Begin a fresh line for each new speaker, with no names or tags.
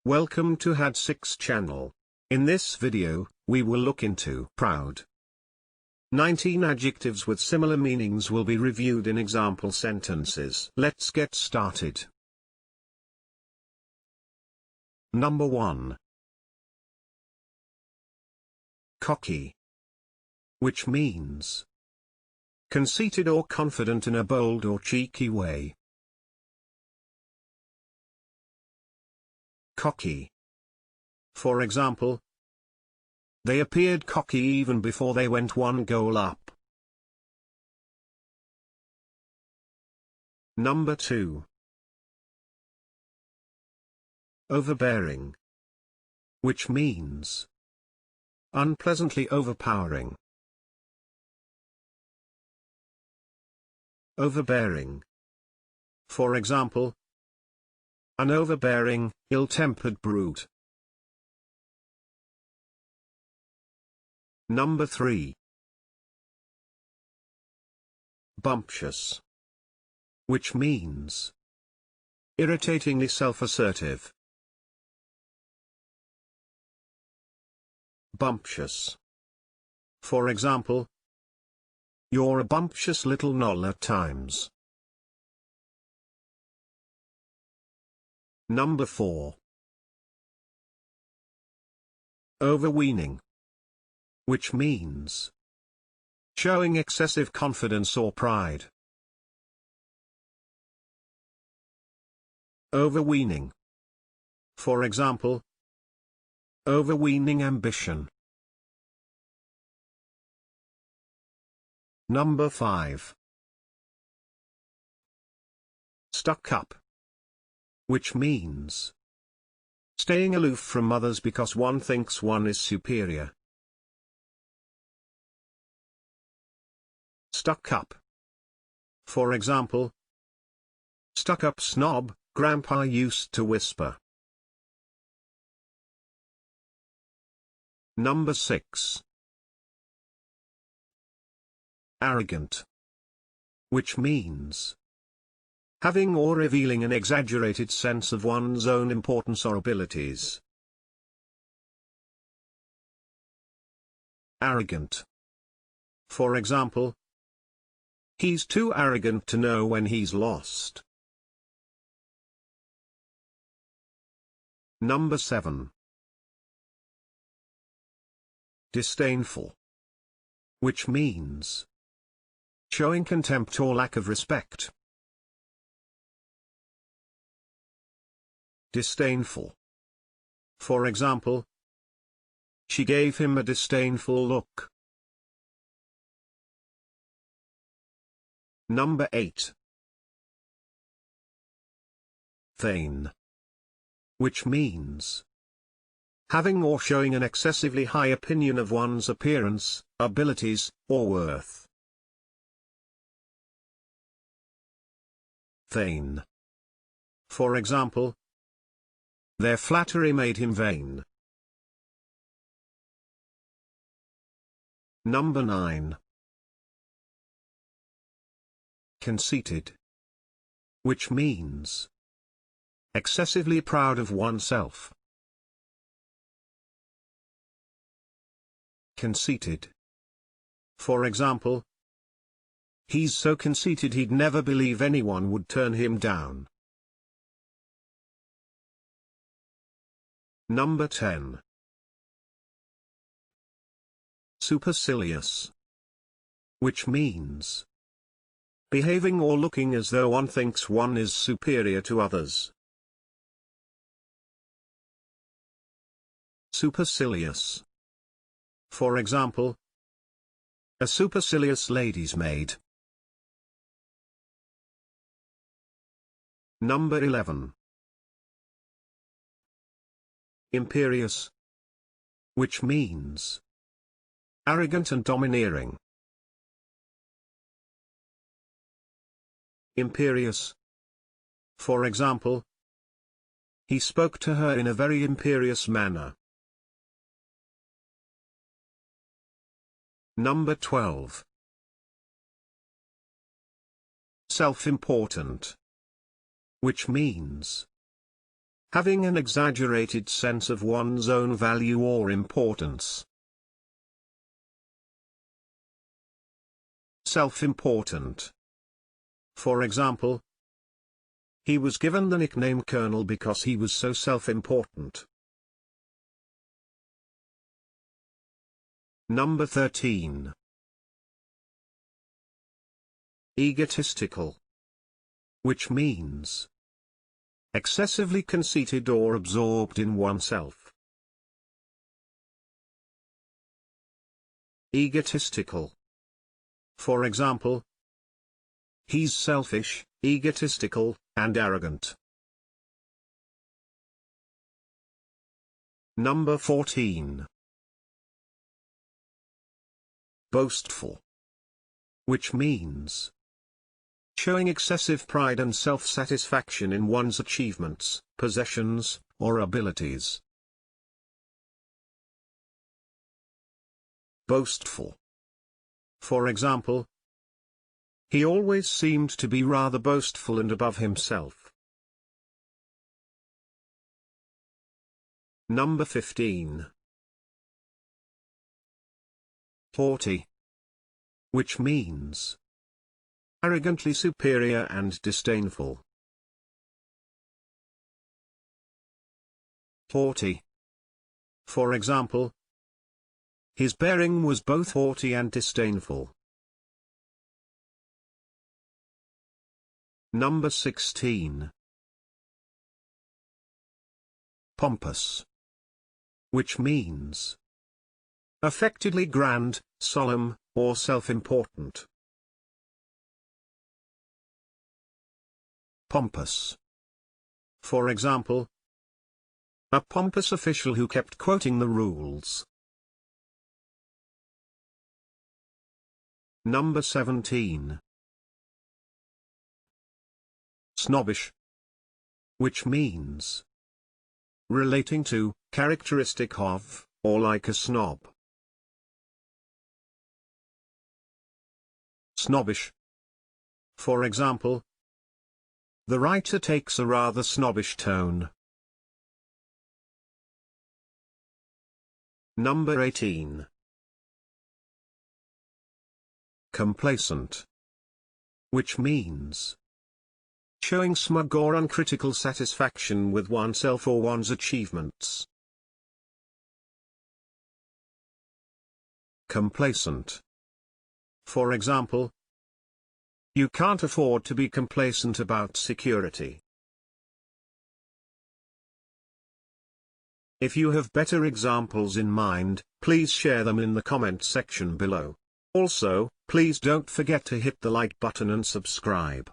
Welcome to Had6 channel. In this video, we will look into proud. 19 adjectives with similar meanings will be reviewed in example sentences. Let's get started. Number 1. Cocky, which means conceited or confident in a bold or cheeky way. Cocky. For example, they appeared cocky even before they went one goal up. Number 2. Overbearing, which means unpleasantly overpowering. Overbearing. For example, an overbearing, ill-tempered brute. Number 3. Bumptious, which means irritatingly self-assertive. Bumptious. For example, you're a bumptious little knoll at times. Number 4. Overweening, which means showing excessive confidence or pride. Overweening. For example, overweening ambition. Number 5. Stuck up, which means staying aloof from others because one thinks one is superior. Stuck up. For example, stuck up snob, Grandpa used to whisper. Number 6. Arrogant, which means having or revealing an exaggerated sense of one's own importance or abilities. Arrogant. For example, he's too arrogant to know when he's lost. Number 7. Disdainful, which means showing contempt or lack of respect. Disdainful. For example, she gave him a disdainful look. Number 8. Vain, which means having or showing an excessively high opinion of one's appearance, abilities, or worth. Vain. For example, their flattery made him vain. Number 9. Conceited, which means excessively proud of oneself. Conceited. For example, he's so conceited he'd never believe anyone would turn him down. Number 10. Supercilious, which means behaving or looking as though one thinks one is superior to others. Supercilious. For example, a supercilious lady's maid. Number 11. Imperious, which means arrogant and domineering. Imperious. For example, he spoke to her in a very imperious manner. Number 12. Self-important, which means Having an exaggerated sense of one's own value or importance. Self-important. For example, he was given the nickname Colonel because he was so self-important. Number 13. Egotistical. Which means excessively conceited or absorbed in oneself. Egotistical. For example, he's selfish, egotistical, and arrogant. Number 14. Boastful. Which means showing excessive pride and self-satisfaction in one's achievements, possessions, or abilities. Boastful. For example, he always seemed to be rather boastful and above himself. Number 15. Haughty. Which means arrogantly superior and disdainful. Haughty. For example, his bearing was both haughty and disdainful. Number 16. Pompous. Which means affectedly grand, solemn, or self-important. Pompous. For example, a pompous official who kept quoting the rules. Number 17. Snobbish. Which means relating to, characteristic of, or like a snob. Snobbish. For example, the writer takes a rather snobbish tone. Number 18. Complacent. Which means showing smug or uncritical satisfaction with oneself or one's achievements. Complacent. For example, you can't afford to be complacent about security. If you have better examples in mind, please share them in the comment section below. Also, please don't forget to hit the like button and subscribe.